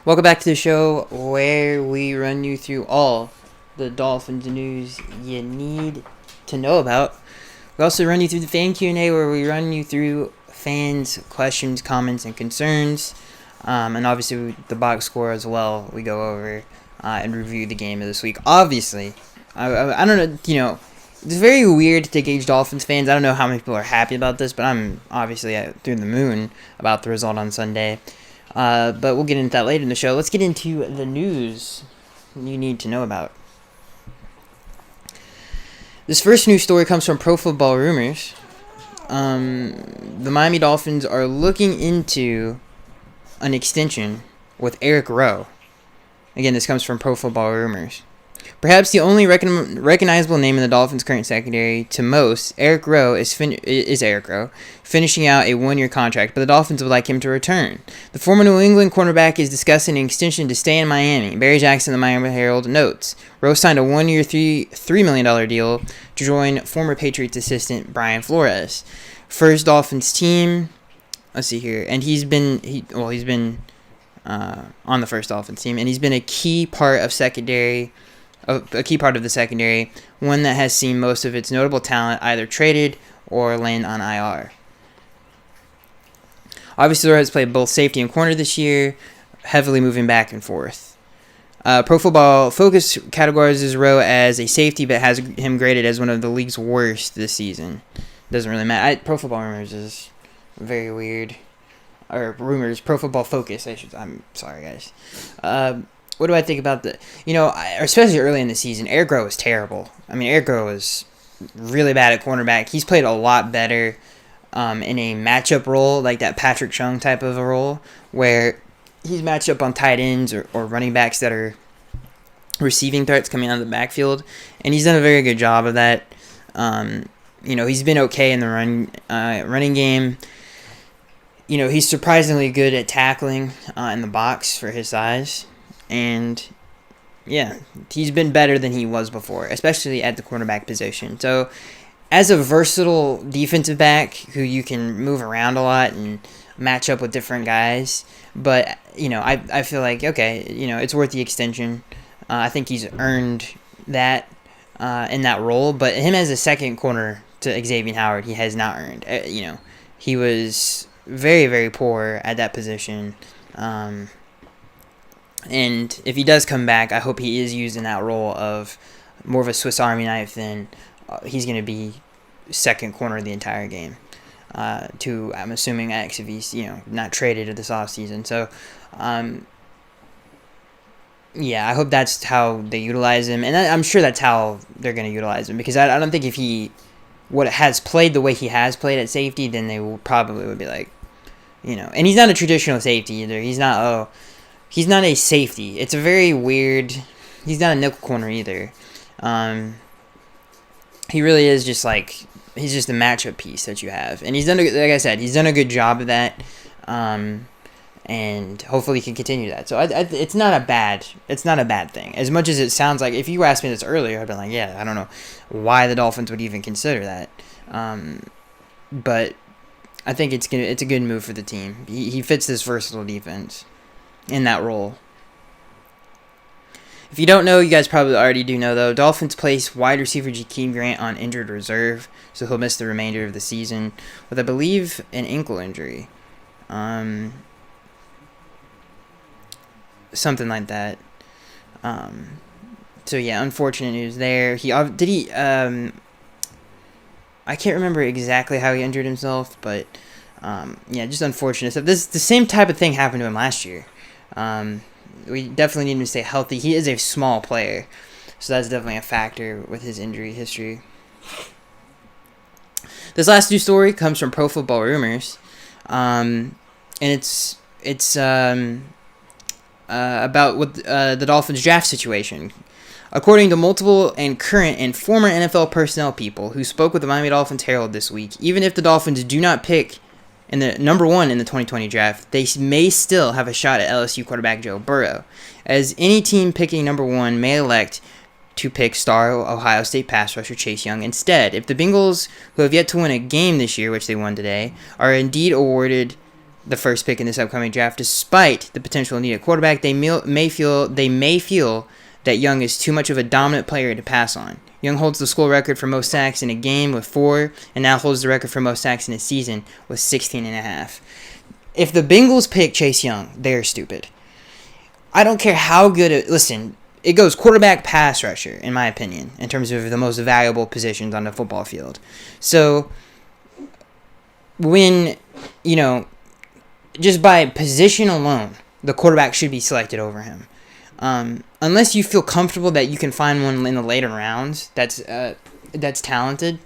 Welcome back to the show where we run you through all the Dolphins news you need to know about. We also run you through the fan Q&A where we run you through fans' questions, comments, and concerns. And obviously the box score as well. We go over and review the game of this week. Obviously, I don't know, it's very weird to gauge Dolphins fans. I don't know how many people are happy about this, but I'm obviously through the moon about the result on Sunday. But we'll get into that later in the show. Let's get into the news you need to know about. This first news story comes from Pro Football Rumors. The Miami Dolphins are looking into an extension with Eric Rowe. Again, this comes from Pro Football Rumors. Perhaps the only recognizable name in the Dolphins' current secondary to most, Eric Rowe is Eric Rowe, finishing out a one-year contract, but the Dolphins would like him to return. The former New England cornerback is discussing an extension to stay in Miami. Barry Jackson of the Miami Herald notes, Rowe signed a one-year, $3 million deal to join former Patriots assistant Brian Flores. First Dolphins team, let's see here, and he's been on the first Dolphins team, and he's been a key part of the secondary, one that has seen most of its notable talent either traded or land on IR. Obviously, Rowe has played both safety and corner this year, heavily moving back and forth. Pro Football Focus categorizes Rowe as a safety, but has him graded as one of the league's worst this season. Doesn't really matter. Pro Football Rumors is very weird. Or Rumors, Pro Football Focus. I'm sorry, guys. What do I think about especially early in the season, Eric Rowe was terrible. I mean, Eric Rowe was really bad at cornerback. He's played a lot better in a matchup role, like that Patrick Chung type of a role, where he's matched up on tight ends or running backs that are receiving threats coming out of the backfield, and he's done a very good job of that. He's been okay in the running game. He's surprisingly good at tackling in the box for his size. And, yeah, he's been better than he was before, especially at the cornerback position. So, as a versatile defensive back who you can move around a lot and match up with different guys, but, I feel like, okay, it's worth the extension. I think he's earned that in that role. But him as a second corner to Xavier Howard, he has not earned. He was very, very poor at that position. And if he does come back, I hope he is used in that role of more of a Swiss Army knife than he's going to be second corner the entire game. I'm assuming X if he's not traded this offseason. So, I hope that's how they utilize him, and I'm sure that's how they're going to utilize him, because I don't think if he has played the way he has played at safety, then they would be like, and he's not a traditional safety either. He's not a safety. It's a very weird. He's not a nickel corner either. He really is just he's just a matchup piece that you have, and he's done a good job of that. And hopefully he can continue that. So it's not a bad thing. As much as it sounds like, if you asked me this earlier, I'd be like, yeah, I don't know why the Dolphins would even consider that. But I think it's a good move for the team. He fits this versatile defense in that role. If you don't know, you guys probably already do know, though. Dolphins place wide receiver Jakeem Grant on injured reserve, so he'll miss the remainder of the season with, I believe, an ankle injury. Something like that. So yeah, unfortunate news there. I can't remember exactly how he injured himself, but just unfortunate stuff. The same type of thing happened to him last year. We definitely need him to stay healthy. He is a small player, so that's definitely a factor with his injury history. This last news story comes from Pro Football Rumors, and it's about what the Dolphins draft situation. According to multiple and current and former NFL personnel people who spoke with the Miami Dolphins Herald this week, even if the Dolphins do not pick in the number one in the 2020 draft, they may still have a shot at LSU quarterback Joe Burrow, as any team picking number one may elect to pick star Ohio State pass rusher Chase Young instead. If the Bengals, who have yet to win a game this year, which they won today, are indeed awarded the first pick in this upcoming draft, despite the potential need at quarterback. They may feel that Young is too much of a dominant player to pass on. Young holds the school record for most sacks in a game with 4, and now holds the record for most sacks in a season with 16.5. If the Bengals pick Chase Young, they're stupid. I don't care how good listen, it goes quarterback, pass rusher, in my opinion, in terms of the most valuable positions on the football field. So, when, just by position alone, the quarterback should be selected over him. Unless you feel comfortable that you can find one in the later rounds that's talented,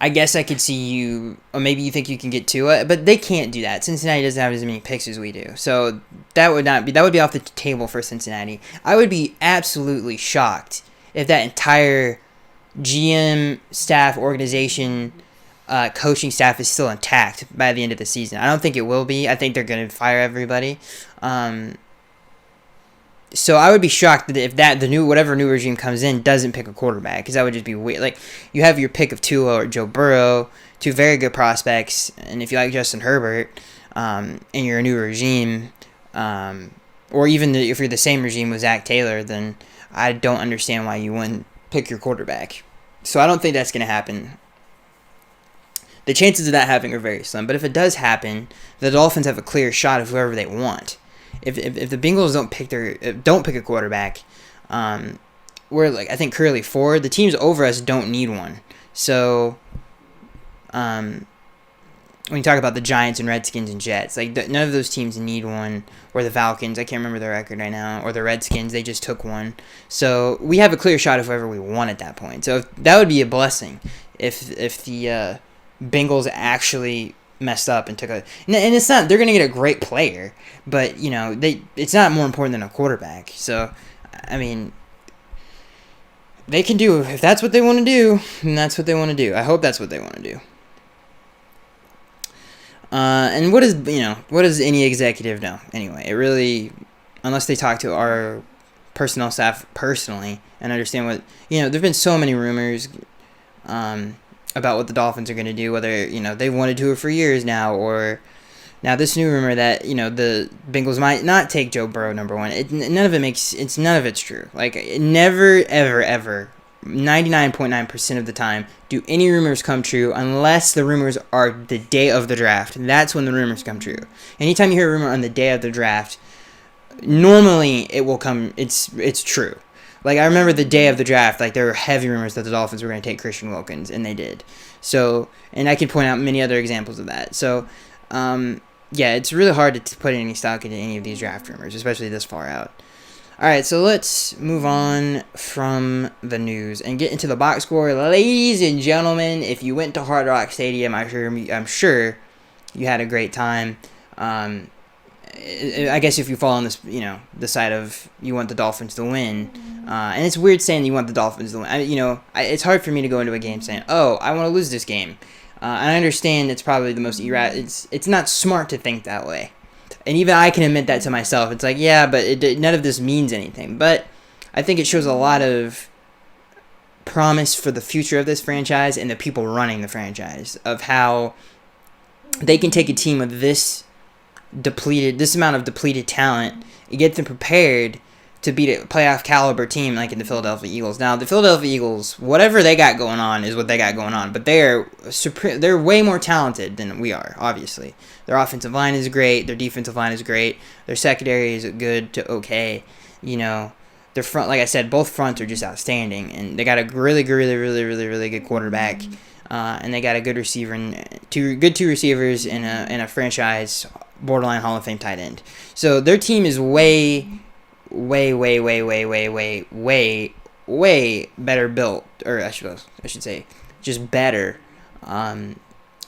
I guess I could see you, or maybe you think you can get to it, but they can't do that. Cincinnati doesn't have as many picks as we do, so that would be off the table for Cincinnati. I would be absolutely shocked if that entire GM staff, organization, coaching staff is still intact by the end of the season. I don't think it will be. I think they're going to fire everybody. So I would be shocked that if whatever new regime comes in doesn't pick a quarterback, because that would just be weird. Like, you have your pick of Tua or Joe Burrow, two very good prospects, and if you like Justin Herbert, and you're a new regime, or even if you're the same regime with Zach Taylor, then I don't understand why you wouldn't pick your quarterback. So I don't think that's going to happen. The chances of that happening are very slim, but if it does happen, the Dolphins have a clear shot of whoever they want. If the Bengals don't pick a quarterback, we're I think currently 4. The teams over us don't need one. So, when you talk about the Giants and Redskins and Jets, none of those teams need one. Or the Falcons, I can't remember their record right now. Or the Redskins, they just took one. So we have a clear shot of whoever we want at that point. So that would be a blessing if the Bengals actually messed up and took and it's not, they're going to get a great player, but it's not more important than a quarterback. So I mean, they can do, if that's what they want to do, then that's what they want to do. I hope that's what they want to do. And what does any executive know anyway? It really, unless they talk to our personnel staff personally and understand what, there've been so many rumors about what the Dolphins are going to do, whether, they've wanted to for years now, or now this new rumor that, the Bengals might not take Joe Burrow number 1. None of it's true. Never, ever, ever, 99.9% of the time, do any rumors come true unless the rumors are the day of the draft. That's when the rumors come true. Anytime you hear a rumor on the day of the draft, normally it will come, it's true. I remember the day of the draft, there were heavy rumors that the Dolphins were going to take Christian Wilkins, and they did. So, and I can point out many other examples of that. So, it's really hard to put any stock into any of these draft rumors, especially this far out. All right, so let's move on from the news and get into the box score. Ladies and gentlemen, if you went to Hard Rock Stadium, I'm sure you had a great time. I guess if you fall on this, the side of you want the Dolphins to win, and it's weird saying you want the Dolphins to win. It's hard for me to go into a game saying, "Oh, I want to lose this game." And I understand it's probably the most it's not smart to think that way, and even I can admit that to myself. It's but none of this means anything. But I think it shows a lot of promise for the future of this franchise and the people running the franchise, of how they can take a team with this amount of depleted talent and get them prepared to beat a playoff caliber team like in the Philadelphia Eagles. Now, the Philadelphia Eagles, whatever they got going on is what they got going on, but they're way more talented than we are, obviously. Their offensive line is great, their defensive line is great, their secondary is good to okay. Their front, like I said, both fronts are just outstanding, and they got a really good quarterback. And they got a good receiver and two receivers in a franchise borderline Hall of Fame tight end. So their team is way better built, or I should say, just better than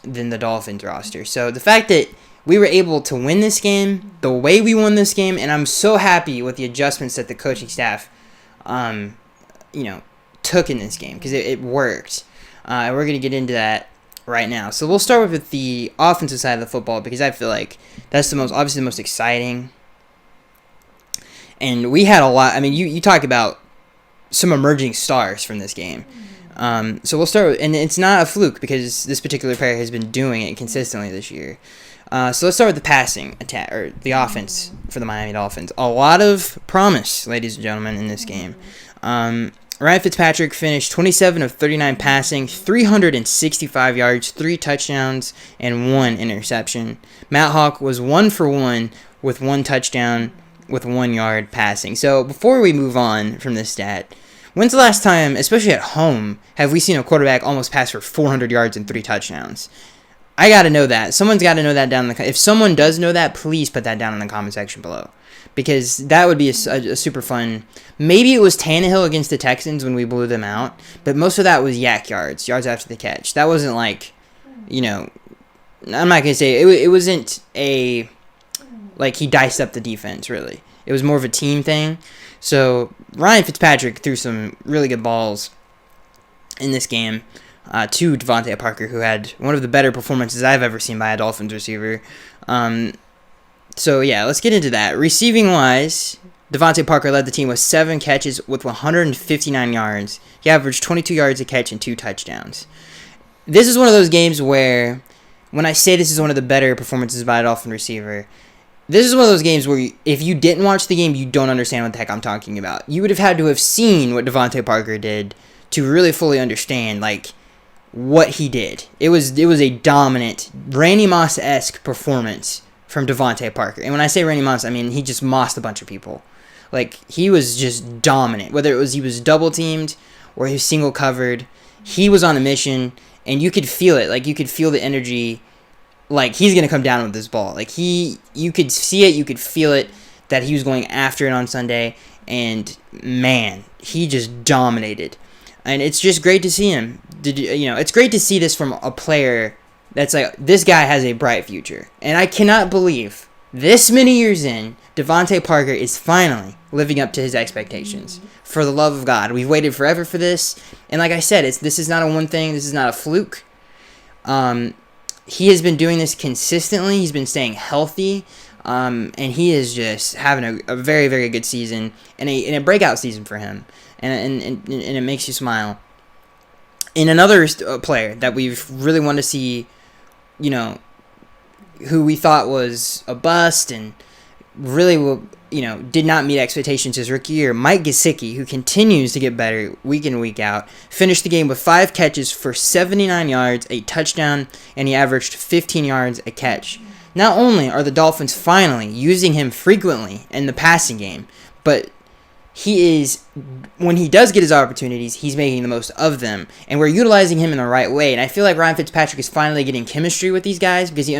the Dolphins roster. So the fact that we were able to win this game the way we won this game, and I'm so happy with the adjustments that the coaching staff, took in this game, because it worked. And we're going to get into that right now. So we'll start with the offensive side of the football, because I feel like that's obviously the most exciting. And we had a lot. I mean, you talk about some emerging stars from this game. So we'll start with, and it's not a fluke because this particular player has been doing it consistently this year. So let's start with the passing attack, or the offense for the Miami Dolphins. A lot of promise, ladies and gentlemen, in this game. Ryan Fitzpatrick finished 27 of 39 passing, 365 yards, 3 touchdowns, and 1 interception. Matt Hawk was 1 for 1 with 1 touchdown with 1 yard passing. So before we move on from this stat, when's the last time, especially at home, have we seen a quarterback almost pass for 400 yards and 3 touchdowns? I got to know that. Someone's got to know that down in the... If someone does know that, please put that down in the comment section below. Because that would be a super fun... Maybe it was Tannehill against the Texans when we blew them out, but most of that was yak yards after the catch. That wasn't like, I'm not going to say... It wasn't a... Like, he diced up the defense, really. It was more of a team thing. So, Ryan Fitzpatrick threw some really good balls in this game to Devontae Parker, who had one of the better performances I've ever seen by a Dolphins receiver. So, yeah, let's get into that. Receiving-wise, Devontae Parker led the team with 7 catches with 159 yards. He averaged 22 yards a catch and 2 touchdowns. This is one of those games where, when I say this is one of the better performances by a Dolphin receiver, this is one of those games where if you didn't watch the game, you don't understand what the heck I'm talking about. You would have had to have seen what Devontae Parker did to really fully understand, what he did. It was a dominant, Randy Moss-esque performance from Devontae Parker. And when I say Randy Moss, I mean he just mossed a bunch of people. He was just dominant. Whether it was he was double-teamed or he was single-covered, he was on a mission, and you could feel it. You could feel the energy. He's going to come down with this ball. You could see it, you could feel it, that he was going after it on Sunday, and, man, he just dominated. And it's just great to see him. It's great to see this from a player that's this guy has a bright future. And I cannot believe, this many years in, Devontae Parker is finally living up to his expectations. For the love of God. We've waited forever for this. And like I said, this is not a one thing. This is not a fluke. He has been doing this consistently. He's been staying healthy. And he is just having a very, very good season. And a breakout season for him. And it makes you smile. And another player that we've really wanted to see, who we thought was a bust and really did not meet expectations his rookie year, Mike Gesicki, who continues to get better week in, week out, finished the game with 5 catches for 79 yards, a touchdown, and he averaged 15 yards a catch. Not only are the Dolphins finally using him frequently in the passing game, but when he does get his opportunities, he's making the most of them, and we're utilizing him in the right way. And I feel like Ryan Fitzpatrick is finally getting chemistry with these guys because I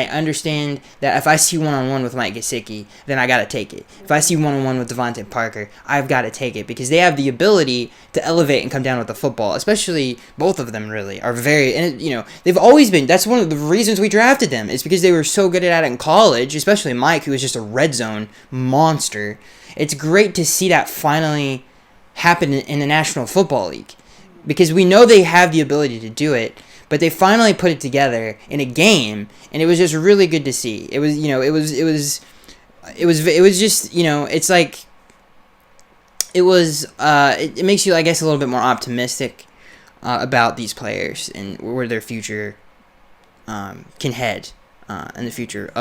understand that if I see one-on-one with Mike Gesicki, then I got to take it. If I see one-on-one with Devontae Parker, I've got to take it because they have the ability to elevate and come down with the football, especially both of them really are very, and they've always been, that's one of the reasons we drafted them, is because they were so good at it in college, especially Mike, who was just a red zone monster. It's great to see that finally happen in the National Football League because we know they have the ability to do it, but they finally put it together in a game, and it was just really good to see. It was, it makes you, I guess, a little bit more optimistic about these players and where their future can head. In the future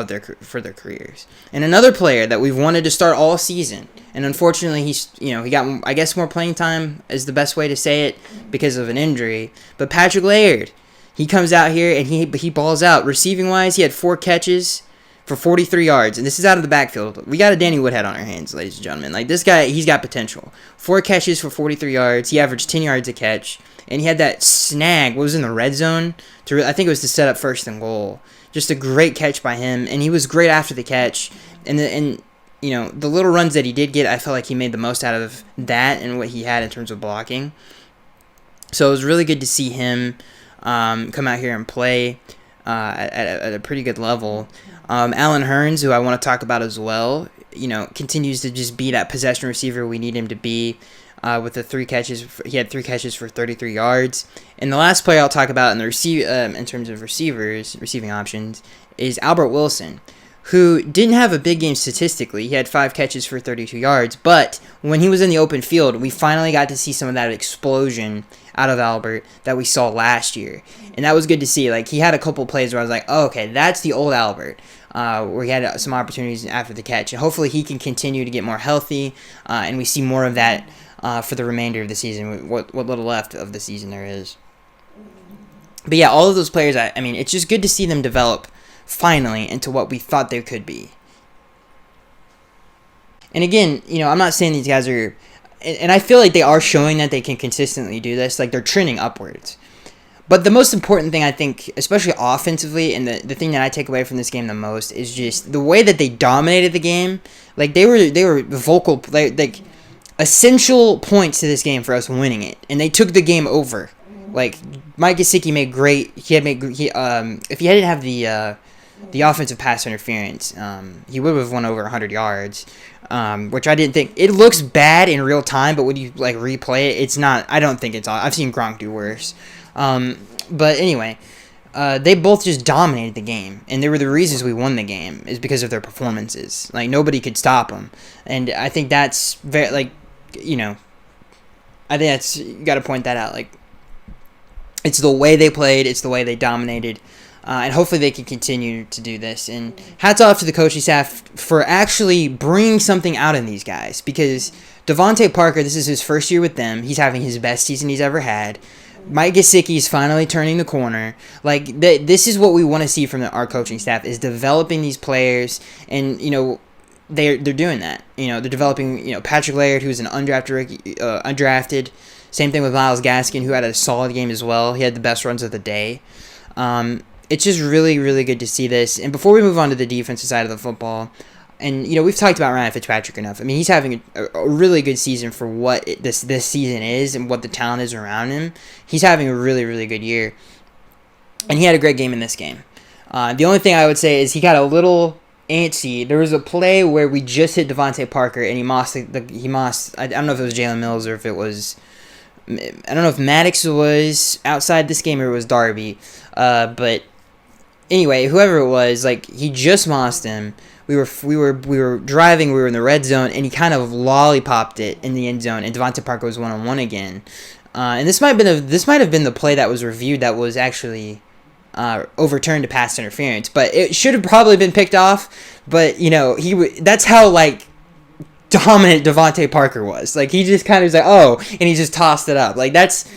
for their careers. And another player that we've wanted to start all season, and unfortunately he got, I guess, more playing time is the best way to say it because of an injury, but Patrick Laird, he comes out here and he balls out. Receiving wise, he had 4 catches for 43 yards, and this is out of the backfield. We got a Danny Woodhead on our hands, ladies and gentlemen. This guy, he's got potential. 4 catches for 43 yards. He averaged 10 yards a catch, and he had that snag, what was in the red zone, I think it was to set up 1st and goal. Just a great catch by him, and he was great after the catch. And the little runs that he did get, I felt like he made the most out of that and what he had in terms of blocking. So it was really good to see him come out here and play at a pretty good level. Allen Hurns, who I want to talk about as well, continues to just be that possession receiver we need him to be. With the 3 catches, he had 3 catches for 33 yards. And the last player I'll talk about in terms of receiving options, is Albert Wilson, who didn't have a big game statistically. He had 5 catches for 32 yards, but when he was in the open field, we finally got to see some of that explosion out of Albert that we saw last year. And that was good to see. Like, he had a couple plays where I was like, oh, okay, that's the old Albert, where he had some opportunities after the catch. And hopefully he can continue to get more healthy, and we see more of that for the remainder of the season, what little left of the season there is. But yeah, all of those players, I mean, it's just good to see them develop finally into what we thought they could be. And again, I'm not saying these guys are, and I feel like they are showing that they can consistently do this, like they're trending upwards. But the most important thing, I think, especially offensively, and the thing that I take away from this game the most is just the way that they dominated the game. Like, they were vocal, like essential points to this game for us winning it, and they took the game over. Like, Mike Gesicki made great. If he didn't have the offensive pass interference, he would have won over 100 yards, which I didn't think. It looks bad in real time, but when you like replay it, it's not. I don't think it's. I've seen Gronk do worse. But anyway, they both just dominated the game, and they were the reasons we won the game is because of their performances. Like, nobody could stop them, and I think that's very I think that's, you got to point that out. Like, it's the way they played, it's the way they dominated. And hopefully they can continue to do this. And hats off to the coaching staff for actually bringing something out in these guys. Because Devontae Parker, this is his first year with them. He's having his best season he's ever had. Mike Gesicki is finally turning the corner. Like, this is what we want to see from our coaching staff, is developing these players. And, they're doing that. They're developing, Patrick Laird, who's an undrafted. Same thing with Myles Gaskin, who had a solid game as well. He had the best runs of the day. It's just really, really good to see this. And before we move on to the defensive side of the football, and, we've talked about Ryan Fitzpatrick enough. I mean, he's having a really good season for what this season is and what the talent is around him. He's having a really, really good year. And he had a great game in this game. The only thing I would say is he got a little antsy. There was a play where we just hit Devontae Parker, and he mossed. I don't know if it was Jalen Mills or if it was... I don't know if Maddox was outside this game or it was Darby. But anyway, whoever it was, like, he just mossed him. We were driving. We were in the red zone, and he kind of lollipopped it in the end zone. And Devontae Parker was 1-on-1 again. And this might have been the play that was reviewed that was actually overturned to pass interference. But it should have probably been picked off. But that's how dominant Devontae Parker was. Like, he just kind of was like, oh, and he just tossed it up. Like, that's,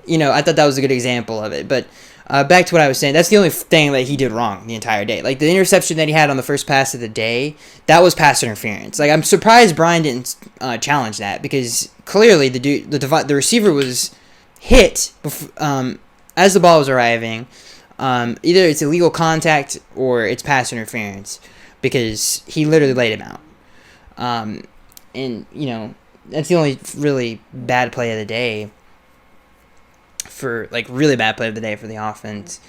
I thought that was a good example of it. But back to what I was saying, that's the only thing that he did wrong the entire day. Like, the interception that he had on the first pass of the day, that was pass interference. Like, I'm surprised Brian didn't challenge that, because clearly the receiver was hit as the ball was arriving. Either it's illegal contact or it's pass interference, because he literally laid him out. And, that's the only really bad play of the day for the offense.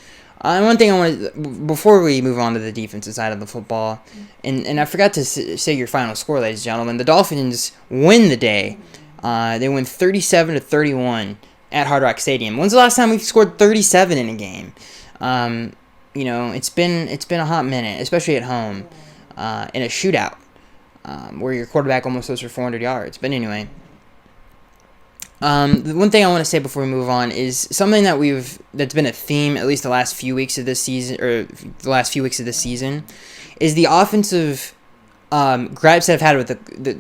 And one thing I want, before we move on to the defensive side of the football, and I forgot to say your final score, ladies and gentlemen. The Dolphins win the day. They win 37-31 at Hard Rock Stadium. When's the last time we scored 37 in a game? It's been a hot minute, especially at home, in a shootout. Where your quarterback almost goes for 400 yards. But anyway, the one thing I want to say before we move on is something that's been a theme at least the last few weeks of this season, is the offensive gripes that I've had with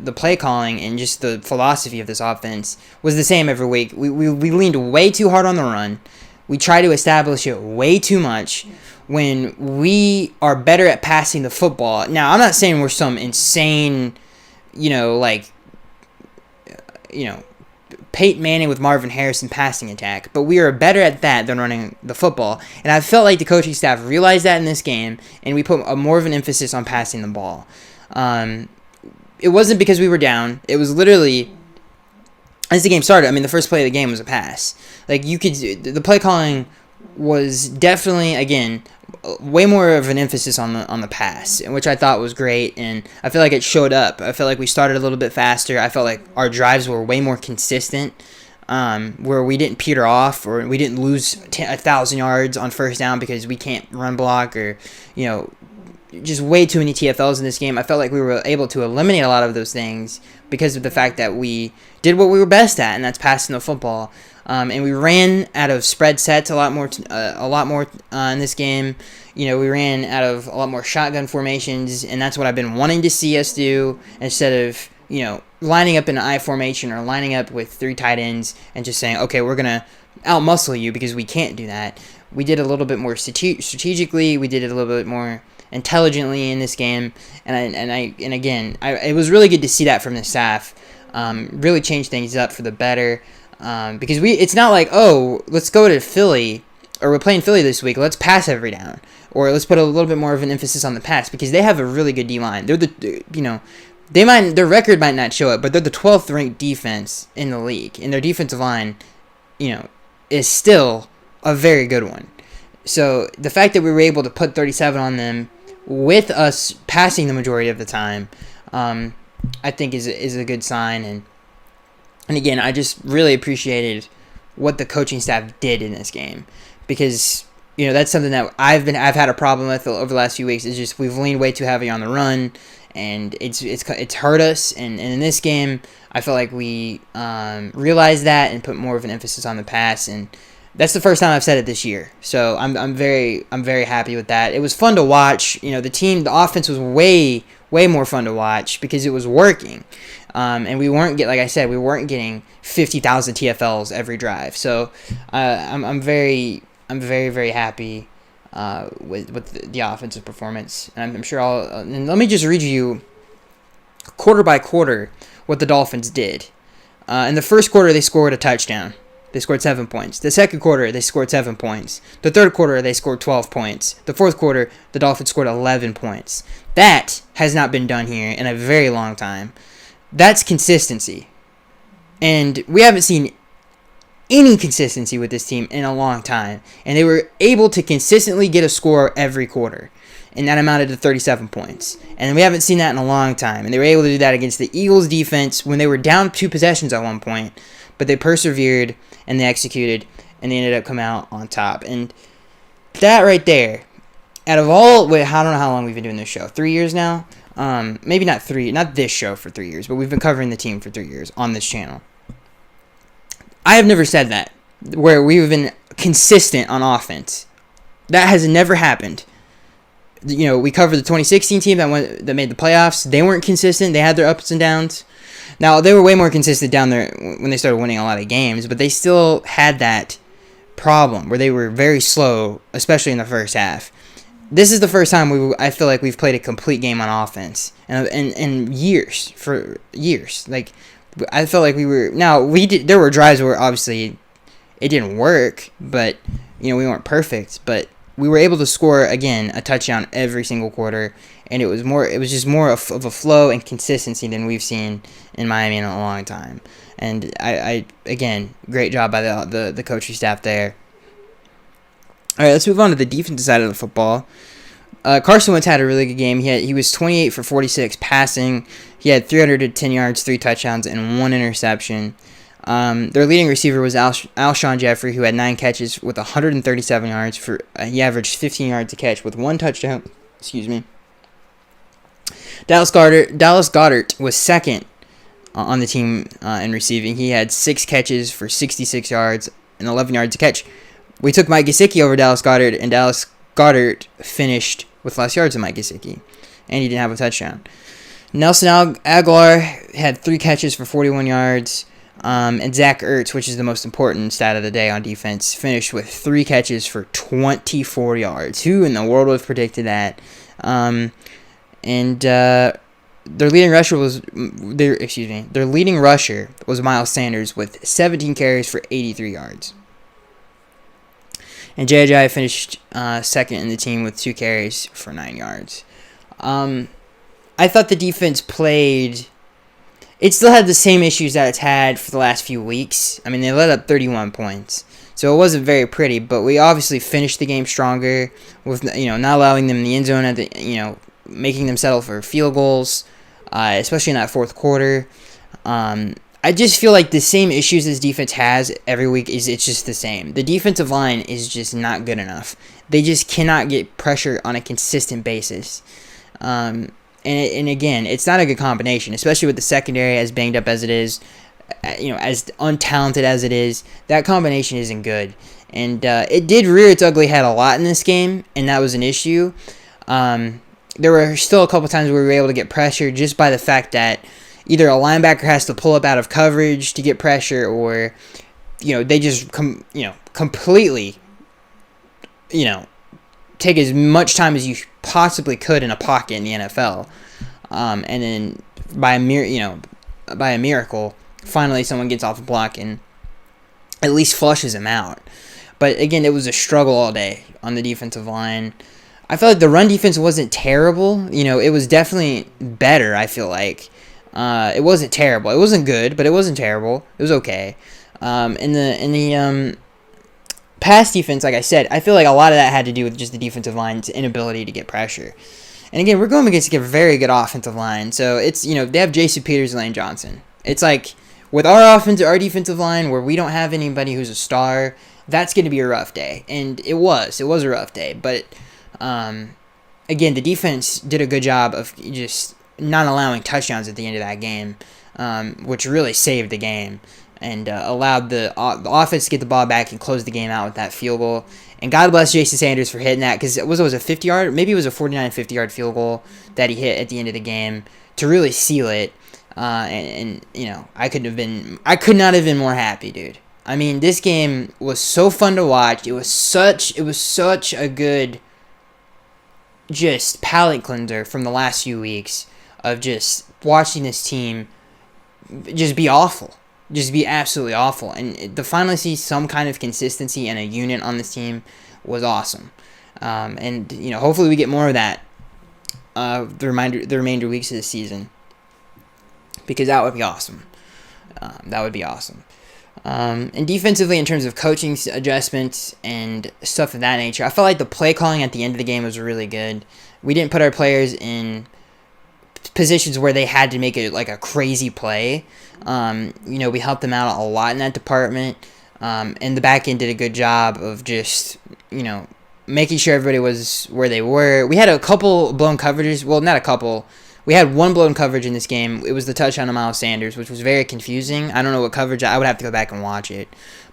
the play calling and just the philosophy of this offense was the same every week. We leaned way too hard on the run. We try to establish it way too much, when we are better at passing the football. Now, I'm not saying we're some insane, Peyton Manning with Marvin Harrison passing attack, but we are better at that than running the football. And I felt like the coaching staff realized that in this game, and we put more of an emphasis on passing the ball. It wasn't because we were down. It was literally, as the game started, the first play of the game was a pass. Like, the play calling was definitely, again, way more of an emphasis on the pass, which I thought was great, and I feel like it showed up. I felt like we started a little bit faster. I felt like our drives were way more consistent, where we didn't peter off or we didn't lose 1,000 yards on first down because we can't run block or, just way too many TFLs in this game. I felt like we were able to eliminate a lot of those things because of the fact that we did what we were best at, and that's passing the football. And we ran out of spread sets a lot more in this game. We ran out of a lot more shotgun formations, and that's what I've been wanting to see us do instead of lining up in an I formation or lining up with 3 tight ends and just saying, okay, we're gonna outmuscle you, because we can't do that. We did a little bit more strategically. We did it a little bit more intelligently in this game, and again, it was really good to see that from the staff. Really change things up for the better, because it's not like, oh, let's go to Philly, or we're playing Philly this week, let's pass every down, or let's put a little bit more of an emphasis on the pass, because they have a really good D line. They're their record might not show it, but they're the 12th ranked defense in the league, and their defensive line, is still a very good one. So the fact that we were able to put 37 on them with us passing the majority of the time, I think is a good sign. And again, I just really appreciated what the coaching staff did in this game, because that's something that I've had a problem with over the last few weeks. Is just we've leaned way too heavy on the run, and it's hurt us. And in this game, I felt like we realized that and put more of an emphasis on the pass, and that's the first time I've said it this year. So I'm very happy with that. It was fun to watch. The offense was way more fun to watch because it was working, and we weren't getting 50,000 TFLs every drive. So I'm very happy with the offensive performance, and I'm sure and let me just read you quarter by quarter what the Dolphins did. In the first quarter, they scored a touchdown. They scored 7 points. The second quarter, they scored 7 points. The third quarter, they scored 12 points. The fourth quarter, the Dolphins scored 11 points. That has not been done here in a very long time. That's consistency. And we haven't seen any consistency with this team in a long time. And they were able to consistently get a score every quarter. And that amounted to 37 points. And we haven't seen that in a long time. And they were able to do that against the Eagles defense when they were down 2 possessions at one point. But they persevered, and they executed, and they ended up coming out on top. And that right there, I don't know how long we've been doing this show. 3 years now? Maybe not this show for 3 years, but we've been covering the team for 3 years on this channel. I have never said that, where we've been consistent on offense. That has never happened. We covered the 2016 team that made the playoffs. They weren't consistent. They had their ups and downs. Now, they were way more consistent down there when they started winning a lot of games, but they still had that problem where they were very slow, especially in the first half. This is the first time I feel like we've played a complete game on offense in years. Like, I felt like we were... Now, there were drives where, obviously, it didn't work, but, we weren't perfect, but we were able to score, again, a touchdown every single quarter, and it was just more of a flow and consistency than we've seen in Miami in a long time. And I again, great job by the coaching staff there. All right, let's move on to the defensive side of the football. Carson Wentz had a really good game. He was 28 for 46 passing. He had 310 yards, 3 touchdowns, and 1 interception. Their leading receiver was Alshon Jeffrey, who had 9 catches with 137 yards. He averaged 15 yards a catch with 1 touchdown. Excuse me. Dallas Goedert was second on the team in receiving. He had 6 catches for 66 yards and 11 yards a catch. We took Mike Gesicki over Dallas Goedert, and Dallas Goedert finished with less yards than Mike Gesicki, and he didn't have a touchdown. Nelson Aguilar had 3 catches for 41 yards. And Zach Ertz, which is the most important stat of the day on defense, finished with 3 catches for 24 yards. Who in the world would have predicted that? Their leading rusher was Miles Sanders with 17 carries for 83 yards. And J.J. finished second in the team with 2 carries for 9 yards. I thought the defense played... It still had the same issues that it's had for the last few weeks. I mean, they let up 31 points. So it wasn't very pretty, but we obviously finished the game stronger with, not allowing them in the end zone making them settle for field goals, especially in that fourth quarter. I I just feel like the same issues this defense has every week it's just the same. The defensive line is just not good enough. They just cannot get pressure on a consistent basis. And again, it's not a good combination, especially with the secondary as banged up as it is, as untalented as it is. That combination isn't good. And it did rear its ugly head a lot in this game, and that was an issue. There were still a couple times where we were able to get pressure just by the fact that either a linebacker has to pull up out of coverage to get pressure, or they just completely take as much time as you possibly could in a pocket in the NFL, and then by a miracle, finally someone gets off the block and at least flushes him out. But again, it was a struggle all day on the defensive line. I felt like the run defense wasn't terrible. It was definitely better. I feel like it wasn't terrible. It wasn't good, but it wasn't terrible. It was okay. In the pass defense, like I said, I feel like a lot of that had to do with just the defensive line's inability to get pressure. And again, we're going against a very good offensive line. So it's they have Jason Peters and Lane Johnson. It's like with our defensive line, where we don't have anybody who's a star, that's going to be a rough day. And it was a rough day. But again, the defense did a good job of just not allowing touchdowns at the end of that game, which really saved the game and allowed the offense to get the ball back and close the game out with that field goal. And God bless Jason Sanders for hitting that, because it was a 50-yard, maybe it was a 49, 50-yard field goal that he hit at the end of the game to really seal it. I could not have been more happy, dude. I mean, this game was so fun to watch. It was such a good just palate cleanser from the last few weeks of just watching this team just be awful. Just be absolutely awful. And to finally see some kind of consistency and a unit on this team was awesome. And hopefully we get more of that the remainder weeks of the season, because that would be awesome. And defensively, in terms of coaching adjustments and stuff of that nature, I felt like the play calling at the end of the game was really good. We didn't put our players in positions where they had to make it like a crazy play. We helped them out a lot in that department. And the back end did a good job of just, making sure everybody was where they were. We had a couple blown coverages. Well, not a couple. We had one blown coverage in this game. It was the touchdown of Miles Sanders, which was very confusing. I don't know what coverage. I would have to go back and watch it.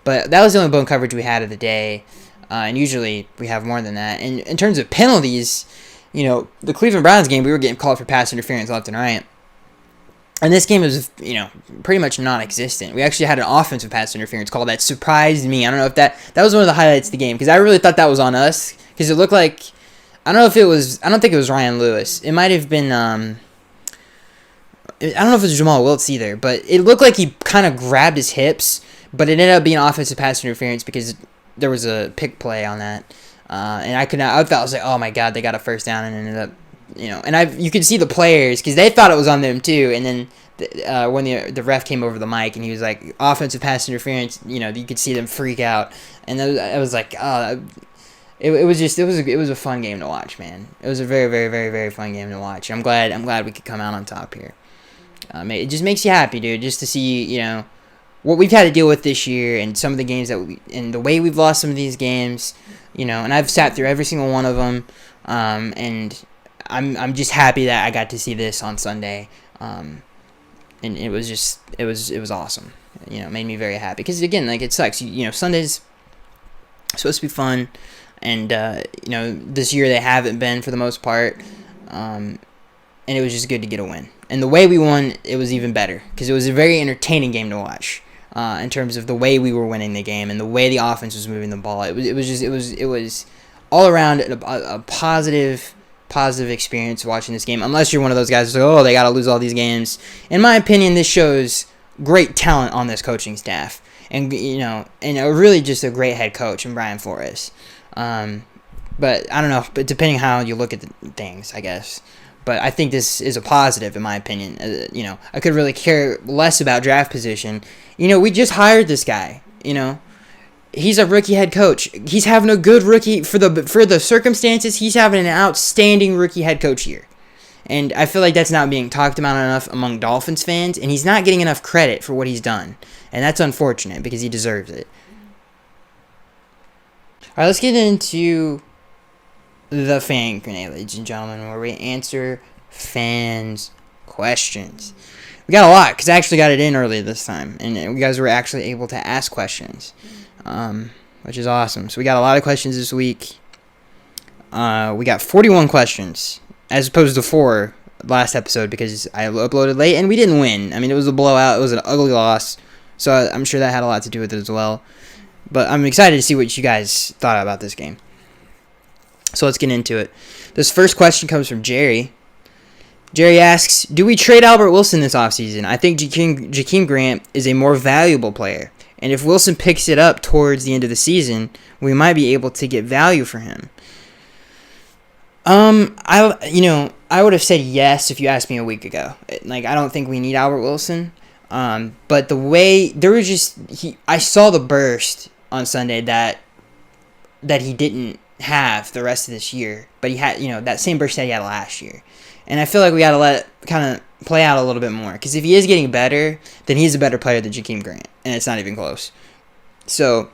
But that was the only blown coverage we had of the day. And usually we have more than that. And in terms of penalties, the Cleveland Browns game, we were getting called for pass interference left and right. And this game was, pretty much non-existent. We actually had an offensive pass interference call that surprised me. I don't know if that was one of the highlights of the game, because I really thought that was on us, because it looked like, I don't think it was Ryan Lewis. It might have been, I don't know if it was Jamal Wiltz either, but it looked like he kind of grabbed his hips, but it ended up being offensive pass interference because there was a pick play on that. And I was like, oh my God, they got a first down, and ended up, and you could see the players, because they thought it was on them too, and then when the ref came over the mic and he was like, offensive pass interference, you could see them freak out, and I was like, oh, it was a fun game to watch, man. It was a very, very, very, very fun game to watch. I'm glad we could come out on top here. It just makes you happy, dude, just to see, what we've had to deal with this year, and some of the games and the way we've lost some of these games, and I've sat through every single one of them, and I'm just happy that I got to see this on Sunday, and it was awesome. It made me very happy, because again, like, it sucks. Sunday's supposed to be fun, and this year they haven't been for the most part, and it was just good to get a win. And the way we won, it was even better, because it was a very entertaining game to watch. In terms of the way we were winning the game and the way the offense was moving the ball, it was all around a positive experience watching this game. Unless you're one of those guys who's like, oh, they got to lose all these games. In my opinion, this shows great talent on this coaching staff, and really just a great head coach in Brian Flores. But I don't know, but depending how you look at the things, I guess. But I think this is a positive, in my opinion. I could really care less about draft position. We just hired this guy. He's a rookie head coach. He's having a good rookie for the circumstances. He's having an outstanding rookie head coach year, And I feel like that's not being talked about enough among Dolphins fans, and he's not getting enough credit for what he's done. And that's unfortunate because he deserves it. Alright, let's get into the fan grenade, ladies and gentlemen, where we answer fans' questions. We got a lot because I actually got it in early this time, and you guys were actually able to ask questions, which is awesome. So we got a lot of questions this week. We got 41 questions as opposed to 4 last episode because I uploaded late and we didn't win. I mean, it was a blowout. It was an ugly loss. So I'm sure that had a lot to do with it as well. But I'm excited to see what you guys thought about this game. So let's get into it. This first question comes from Jerry. Jerry asks, do we trade Albert Wilson this offseason? I think Jakeem Grant is a more valuable player. And if Wilson picks it up towards the end of the season, we might be able to get value for him. I would have said yes if you asked me a week ago. Like, I don't think we need Albert Wilson. But the way I saw the burst on Sunday that he didn't have the rest of this year, but he had, that same burst that he had last year. And I feel like we got to let it kind of play out a little bit more. Because if he is getting better, then he's a better player than Jakeem Grant. And it's not even close. So,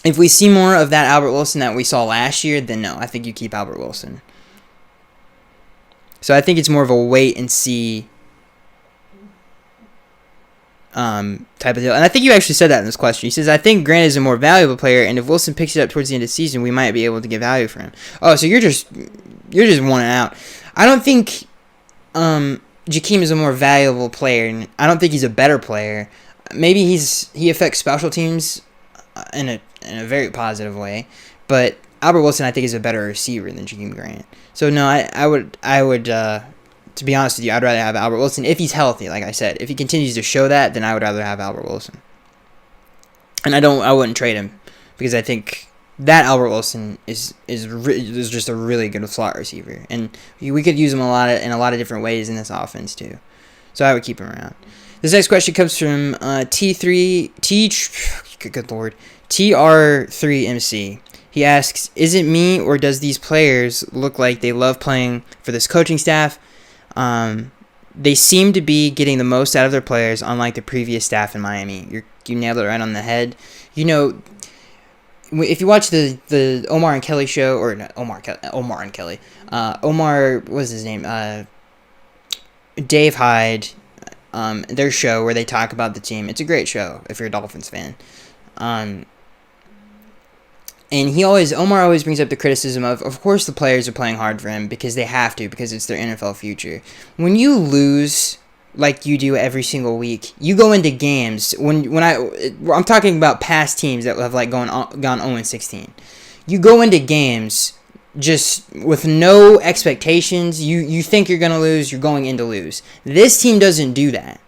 if we see more of that Albert Wilson that we saw last year, then no, I think you keep Albert Wilson. So I think it's more of a wait and see type of deal. And I think you actually said that in this question. He says, I think Grant is a more valuable player, and if Wilson picks it up towards the end of the season, we might be able to get value for him. Oh, so you're just wanting out. I don't think Jakeem is a more valuable player, and I don't think he's a better player. Maybe he affects special teams in a very positive way, but Albert Wilson I think is a better receiver than Jakeem Grant. So no, I would to be honest with you, I'd rather have Albert Wilson if he's healthy. Like I said, if he continues to show that, then I would rather have Albert Wilson. And I wouldn't trade him because I think that Albert Wilson is just a really good slot receiver, and we could use him in a lot of different ways in this offense too. So I would keep him around. This next question comes from TR3MC. He asks, is it me or does these players look like they love playing for this coaching staff? They seem to be getting the most out of their players, unlike the previous staff in Miami. You nailed it right on the head. If you watch the Omar and Kelly show, or not Omar and Kelly, Omar, what was his name? Dave Hyde, their show where they talk about the team. It's a great show if you're a Dolphins fan. And Omar always brings up the criticism of course the players are playing hard for him because they have to, because it's their NFL future. When you lose like you do every single week, you go into games, I'm talking about past teams that have gone 0-16. You go into games just with no expectations. You think you're going to lose, you're going in to lose. This team doesn't do that.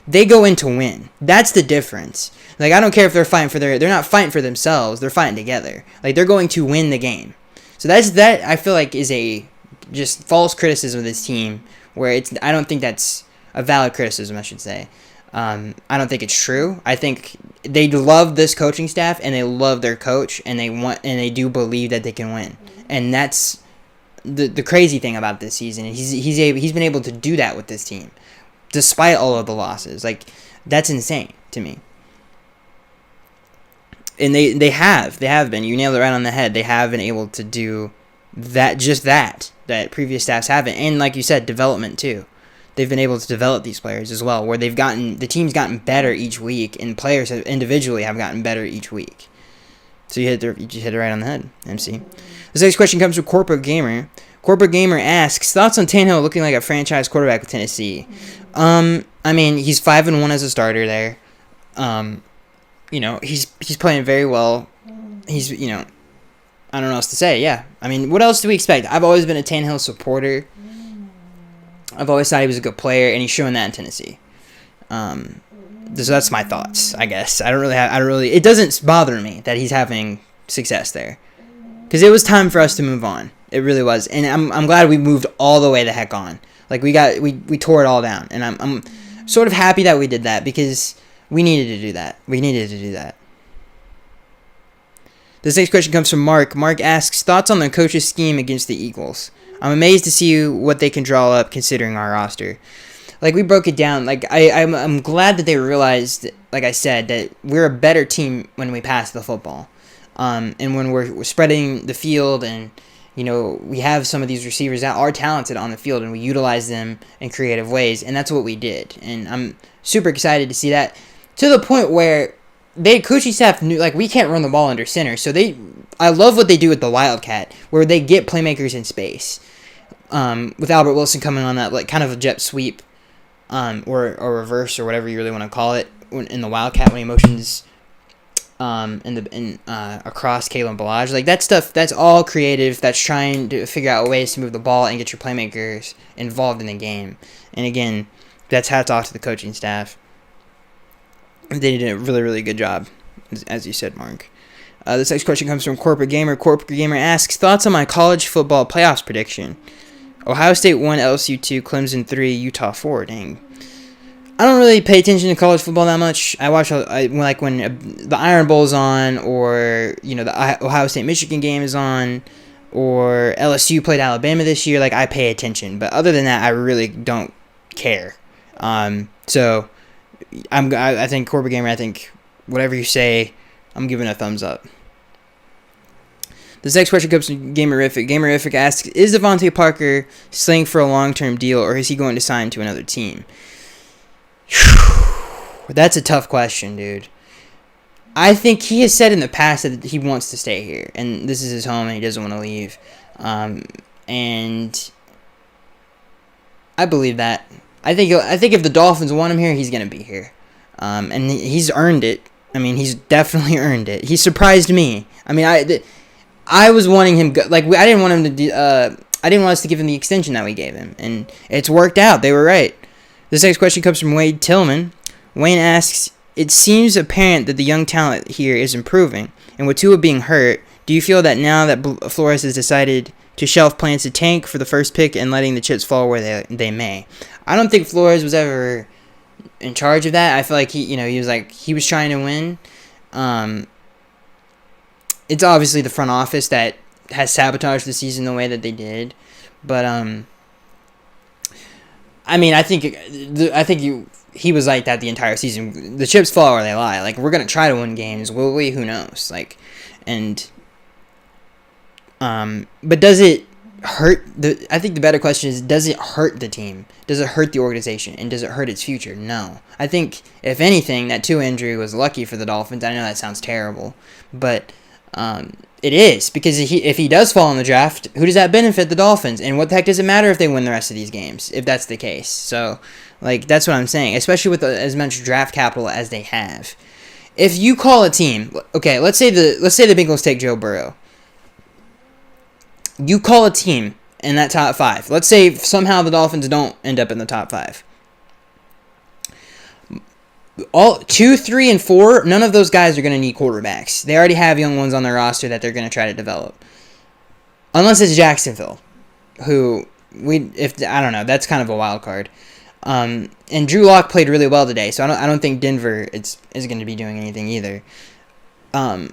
They go in to win. That's the difference. I don't care if they're not fighting for themselves, they're fighting together. They're going to win the game. So that I feel like is a just false criticism of this team, where I don't think that's a valid criticism, I should say. I don't think it's true. I think they love this coaching staff and they love their coach, and they do believe that they can win. And that's the crazy thing about this season. He's been able to do that with this team, despite all of the losses. That's insane to me. And they have been. You nailed it right on the head. They have been able to do that previous staffs haven't. And like you said, development too. They've been able to develop these players as well, where the team's gotten better each week, and players individually have gotten better each week. So you hit it right on the head, MC. This next question comes from Corporate Gamer. Corporate Gamer asks, thoughts on Tannehill looking like a franchise quarterback with Tennessee? He's 5-1 as a starter there. He's playing very well. He's, I don't know what else to say. Yeah. What else do we expect? I've always been a Tannehill supporter. I've always thought he was a good player, and he's showing that in Tennessee. So that's my thoughts, I guess. It doesn't bother me that he's having success there, because it was time for us to move on. It really was, and I'm glad we moved all the way the heck on. We tore it all down, and I'm sort of happy that we did that, because we needed to do that. This next question comes from Mark. Mark asks, thoughts on the coach's scheme against the Eagles? I'm amazed to see what they can draw up considering our roster. Like, we broke it down. Like, I'm glad that they realized, like I said, that we're a better team when we pass the football. And when we're spreading the field and, you know, we have some of these receivers that are talented on the field and we utilize them in creative ways. And that's what we did. And I'm super excited to see that, to the point where coaching staff knew, like, we can't run the ball under center. So I love what they do with the Wildcat, where they get playmakers in space. With Albert Wilson coming on that, like, kind of a jet sweep. Or reverse, or whatever you really want to call it, in the Wildcat when he motions across Kalen Ballage. Like, that stuff, that's all creative. That's trying to figure out ways to move the ball and get your playmakers involved in the game. And again, that's hats off to the coaching staff. They did a really, really good job, as you said, Mark. This next question comes from Corporate Gamer. Corporate Gamer asks, thoughts on my college football playoffs prediction? Ohio State 1, LSU 2, Clemson 3, Utah 4. Dang. I don't really pay attention to college football that much. I watch, like, when the Iron Bowl's on, or, you know, the Ohio State-Michigan game is on, or LSU played Alabama this year. Like, I pay attention. But other than that, I really don't care. So, I think, Corporate Gamer, I think whatever you say, I'm giving a thumbs up. This next question comes from Gamerific. Gamerific asks, is Devontae Parker slaying for a long-term deal, or is he going to sign to another team? That's a tough question, dude. I think he has said in the past that he wants to stay here, and this is his home, and he doesn't want to leave. And I believe that. I think if the Dolphins want him here, he's going to be here. And he's earned it. I mean, he's definitely earned it. He surprised me. I mean, I was wanting him, I didn't want him to I didn't want us to give him the extension that we gave him, and it's worked out. They were right. This next question comes from Wade Tillman. Wayne asks, it seems apparent that the young talent here is improving, and with Tua being hurt, do you feel that now that Flores has decided to shelf plans to tank for the first pick and letting the chips fall where they may? I don't think Flores was ever in charge of that. I feel like he was trying to win. It's obviously the front office that has sabotaged the season the way that they did, but I mean, I think he was like that the entire season. The chips fall where they lie. Like, we're gonna try to win games, will we? Who knows? Like, and but does it hurt I think the better question is, does it hurt the team? Does it hurt the organization? And does it hurt its future? No. I think, if anything, that Tua injury was lucky for the Dolphins. I know that sounds terrible, but it is, because if he does fall in the draft, who does that benefit? The Dolphins. And what the heck does it matter if they win the rest of these games, if that's the case? So, like, that's what I'm saying, especially with as much draft capital as they have. If you call a team, okay, let's say the Bengals take Joe Burrow. You call a team in that top 5. Let's say somehow the Dolphins don't end up in the top 5. All 2, 3, and 4, none of those guys are going to need quarterbacks. They already have young ones on their roster that they're going to try to develop. Unless it's Jacksonville, who I don't know, that's kind of a wild card. And Drew Lock played really well today, so I don't think Denver is going to be doing anything either. Because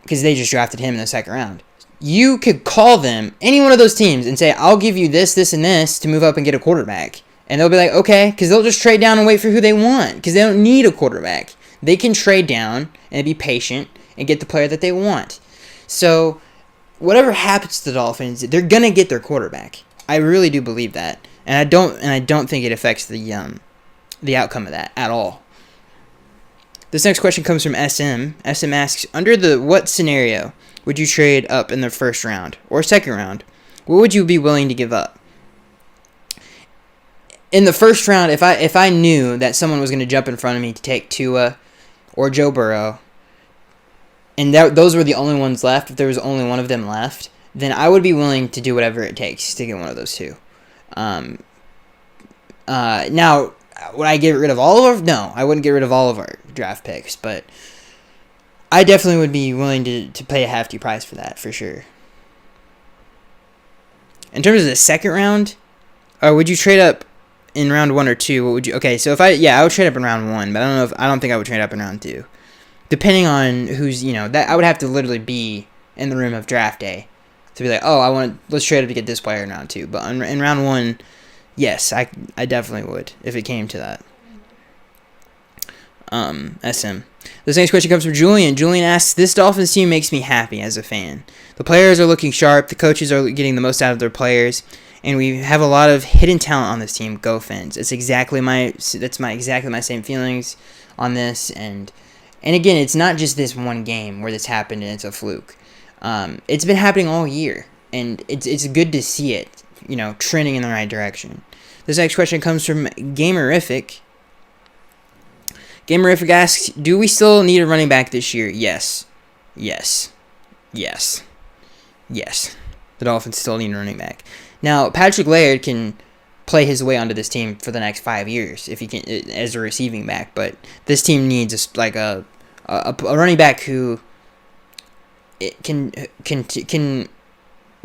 they just drafted him in the second round. You could call them, any one of those teams, and say, I'll give you this, this, and this to move up and get a quarterback. And they'll be like, okay, because they'll just trade down and wait for who they want, because they don't need a quarterback. They can trade down and be patient and get the player that they want. So, whatever happens to the Dolphins, they're gonna get their quarterback. I really do believe that, and I don't think it affects the outcome of that at all. This next question comes from SM. SM asks, under what scenario would you trade up in the first round or second round? What would you be willing to give up? In the first round, if I knew that someone was going to jump in front of me to take Tua or Joe Burrow, and those were the only ones left, if there was only one of them left, then I would be willing to do whatever it takes to get one of those two. Now, would I get rid of all of our? No, I wouldn't get rid of all of our draft picks, but I definitely would be willing to pay a hefty price for that, for sure. In terms of the second round, would you trade up in round 1 or 2? What would you? Okay, so I would trade up in round 1, but I don't think I would trade up in round 2, depending on who's that I would have to literally be in the room of draft day to be like, oh, let's trade up to get this player in round 2. But in round 1, yes, I definitely would if it came to that. SM. This next question comes from Julian. Julian asks, this Dolphins team makes me happy as a fan. The players are looking sharp. The coaches are getting the most out of their players. And we have a lot of hidden talent on this team. Go Fins. It's exactly my same feelings on this. And again, it's not just this one game where this happened and it's a fluke. It's been happening all year. And it's good to see it, trending in the right direction. This next question comes from Gamerific. Gamerific asks, do we still need a running back this year? Yes. Yes. Yes. Yes. The Dolphins still need a running back. Now, Patrick Laird can play his way onto this team for the next 5 years if he can as a receiving back, but this team needs a running back who can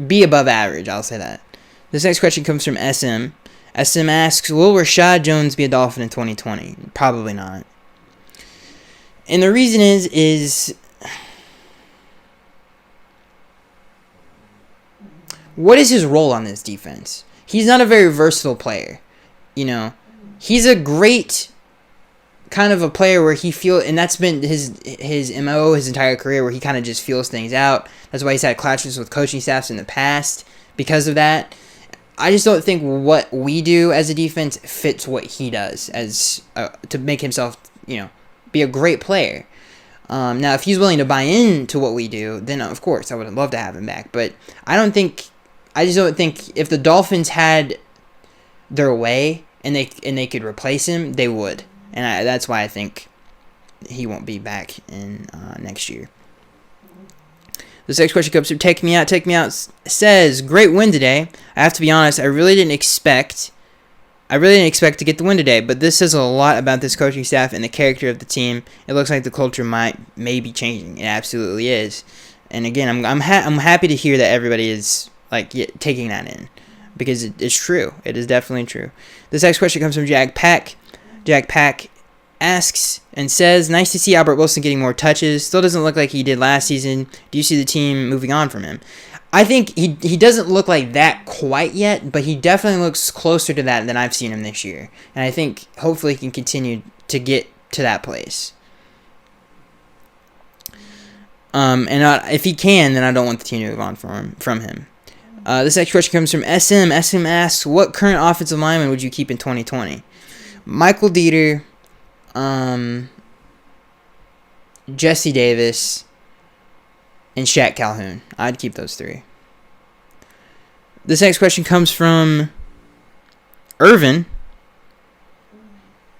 be above average. I'll say that. This next question comes from SM. SM asks, will Rashad Jones be a Dolphin in 2020? Probably not. And the reason is what is his role on this defense? He's not a very versatile player. He's a great kind of a player where and that's been his MO his entire career, where he kind of just feels things out. That's why he's had clashes with coaching staffs in the past because of that. I just don't think what we do as a defense fits what he does as to make himself, be a great player. Now, if he's willing to buy into what we do, then of course I would love to have him back. But I just don't think if the Dolphins had their way and they could replace him, they would. And that's why I think he won't be back in next year. This next question comes from Take Me Out. Take Me Out says, great win today. I have to be honest, I really didn't expect to get the win today, but this says a lot about this coaching staff and the character of the team. It looks like the culture may be changing. It absolutely is. And again, I'm happy to hear that everybody is taking that in, because it's true. It is definitely true. This next question comes from Jack Pack. Jack Pack asks and says, nice to see Albert Wilson getting more touches. Still doesn't look like he did last season. Do you see the team moving on from him? I think he doesn't look like that quite yet, but he definitely looks closer to that than I've seen him this year. And I think hopefully he can continue to get to that place. If he can, then I don't want the team to move on from him. This next question comes from SM. SM asks, what current offensive lineman would you keep in 2020? Michael Dieter, Jesse Davis, and Shaq Calhoun. I'd keep those 3. This next question comes from Irvin.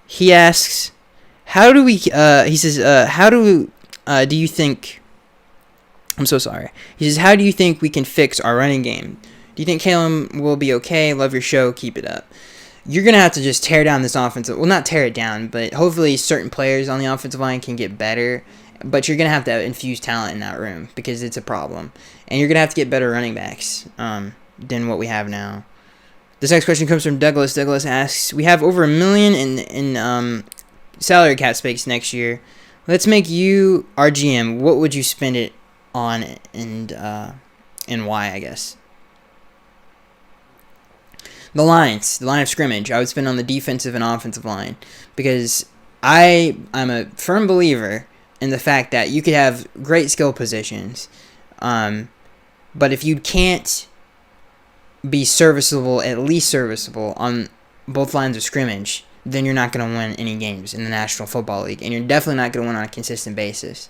He asks, how do you think, I'm so sorry. He says, how do you think we can fix our running game? Do you think Caleb will be okay? Love your show. Keep it up. You're going to have to just tear down this offensive, well, not tear it down, but hopefully certain players on the offensive line can get better. But you're going to have to infuse talent in that room because it's a problem. And you're going to have to get better running backs than what we have now. This next question comes from Douglas. Douglas asks, we have over $1 million in salary cap space next year. Let's make you our GM. What would you spend it on and why, I guess? The line of scrimmage. I would spend on the defensive and offensive line because I'm a firm believer in the fact that you could have great skill positions, but if you can't be serviceable, at least serviceable, on both lines of scrimmage, then you're not going to win any games in the National Football League, and you're definitely not going to win on a consistent basis.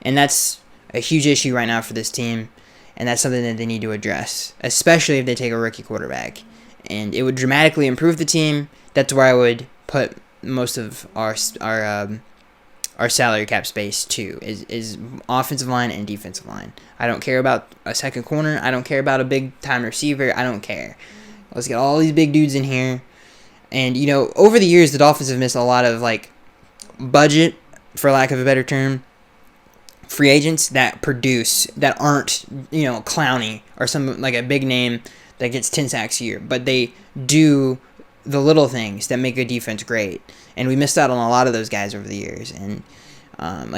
And that's a huge issue right now for this team, and that's something that they need to address, especially if they take a rookie quarterback. And it would dramatically improve the team. That's where I would put most of our salary cap space too, is offensive line and defensive line. I don't care about a second corner. I don't care about a big-time receiver. I don't care. Let's get all these big dudes in here. And, over the years, the Dolphins have missed a lot of, budget, for lack of a better term, free agents that produce, that aren't, Clowney or some, a big name that gets 10 sacks a year. But they do the little things that make a defense great. And we missed out on a lot of those guys over the years. And,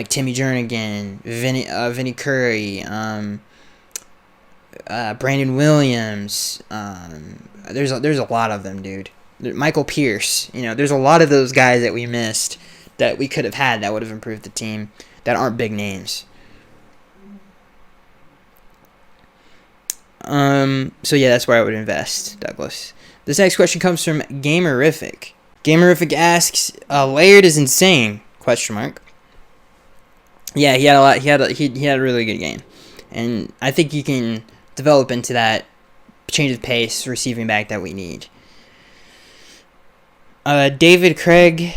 Timmy Jernigan, Vinny Curry, Brandon Williams. There's a lot of them, dude. Michael Pierce. There's a lot of those guys that we missed that we could have had that would have improved the team that aren't big names. So yeah, that's where I would invest, Douglas. This next question comes from Gamerific. Gamerific asks, "Laird is insane?" ? Yeah, he had a lot. He had a really good game, and I think you can develop into that change of pace receiving back that we need. David Craig,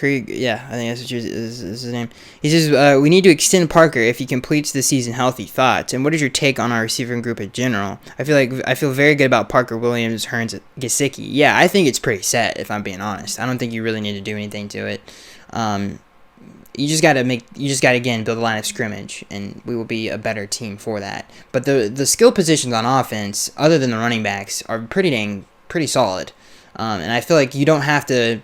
yeah, I think that's is his name. He says, "We need to extend Parker if he completes the season healthy. Thoughts? And what is your take on our receiving group in general? I feel very good about Parker, Williams, Hearns, Gesicki. Yeah, I think it's pretty set. If I'm being honest, I don't think you really need to do anything to it. You just gotta again build a line of scrimmage, and we will be a better team for that. But the skill positions on offense, other than the running backs, are pretty solid. And I feel like you don't have to.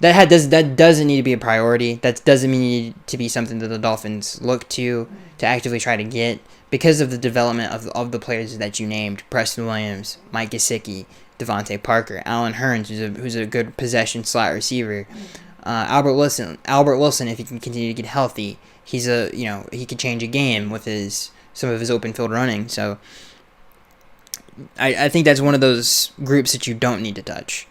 That doesn't need to be a priority. That doesn't mean to be something that the Dolphins look to actively try to get because of the development of the players that you named: Preston Williams, Mike Gesicki, Devontae Parker, Allen Hearns, who's a good possession slot receiver. Albert Wilson, if he can continue to get healthy, he could change a game with some of his open field running. So I think that's one of those groups that you don't need to touch.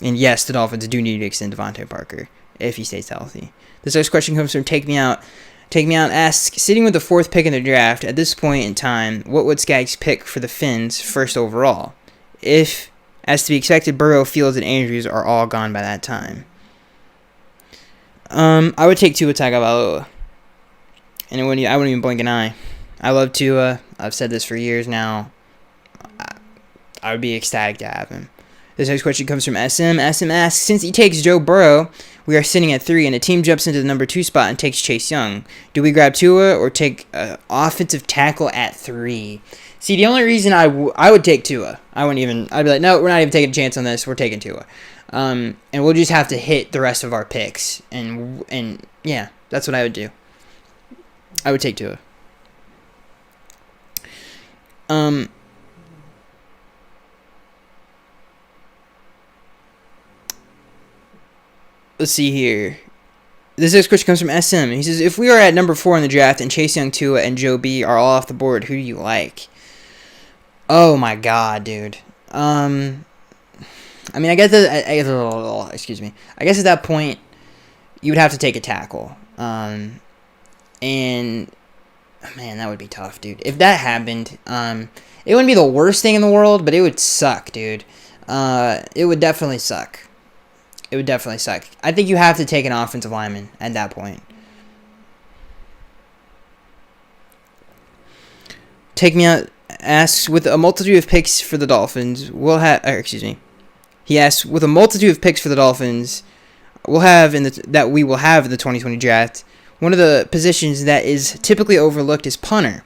And yes, the Dolphins do need to extend Devontae Parker if he stays healthy. This next question comes from Take Me Out. Take Me Out asks, "Sitting with the 4th pick in the draft, at this point in time, what would Skaggs pick for the Fins first overall? If, as to be expected, Burrow, Fields, and Andrews are all gone by that time." I would take Tua Tagovailoa. And I wouldn't even blink an eye. I love Tua. I've said this for years now. I would be ecstatic to have him. This next question comes from SM. SM asks, "Since he takes Joe Burrow, we are sitting at 3, and a team jumps into the number 2 spot and takes Chase Young. Do we grab Tua or take offensive tackle at 3? See, the only reason I would take Tua, I'd be like, no, we're not even taking a chance on this. We're taking Tua. And we'll just have to hit the rest of our picks. And yeah, that's what I would do. I would take Tua. Let's see here. This next question comes from SM. He says, "If we are at number 4 in the draft and Chase Young, Tua, and Joe B are all off the board, who do you like?" Oh my god, dude. I mean, I guess at that point, you would have to take a tackle. And man, that would be tough, dude. If that happened, it wouldn't be the worst thing in the world, but it would suck, dude. It would definitely suck. I think you have to take an offensive lineman at that point. Take Me Out asks, "With a multitude of picks for the Dolphins, He asks, "With a multitude of picks for the Dolphins, we will have in the 2020 draft, one of the positions that is typically overlooked is punter.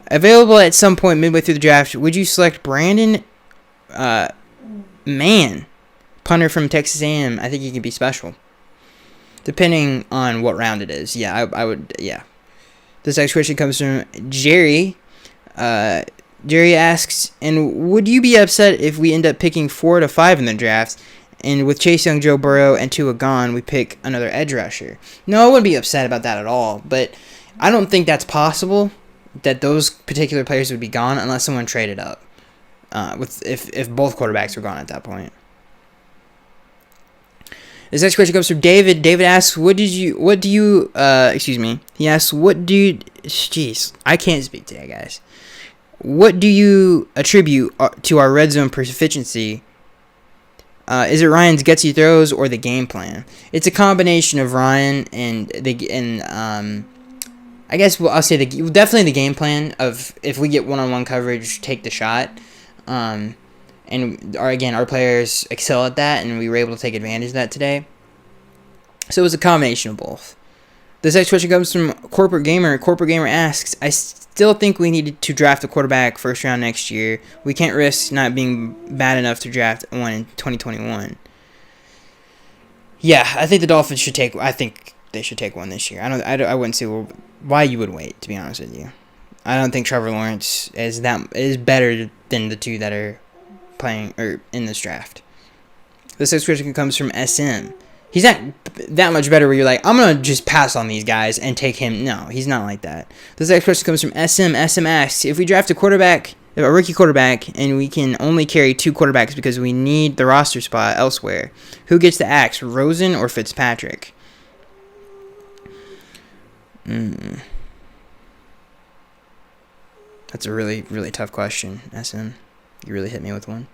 Available at some point midway through the draft, would you select Brandon Mann, punter from Texas A&M? I think he could be special, depending on what round it is. Yeah, I would. Yeah." This next question comes from Jerry. Jerry asks, "And would you be upset if we end up picking 4 to 5 in the draft, and with Chase Young, Joe Burrow, and Tua gone, we pick another edge rusher?" No, I wouldn't be upset about that at all, but I don't think that's possible, that those particular players would be gone unless someone traded up, if both quarterbacks were gone at that point. This next question comes from David. David asks, He asks, jeez, I can't speak today, guys. What do you attribute to our red zone proficiency? Is it Ryan's gutsy throws or the game plan? It's a combination of Ryan and I guess I'll say definitely the game plan of, if we get one-on-one coverage, take the shot. And our players excel at that, and we were able to take advantage of that today. So it was a combination of both. This next question comes from Corporate Gamer. Corporate Gamer asks, "I still think we need to draft a quarterback first round next year. We can't risk not being bad enough to draft one in 2021. Yeah, I think the Dolphins should take. I think they should take one this year. I wouldn't see why you would wait, to be honest with you. I don't think Trevor Lawrence is better than the two that are playing or in this draft. This next question comes from SM. He's not that much better where you're like, I'm going to just pass on these guys and take him. No, he's not like that. This next question comes from SM. SM asks, if we draft a rookie quarterback, and we can only carry 2 quarterbacks because we need the roster spot elsewhere, who gets the axe, Rosen or Fitzpatrick? That's a really, really tough question, SM. You really hit me with one.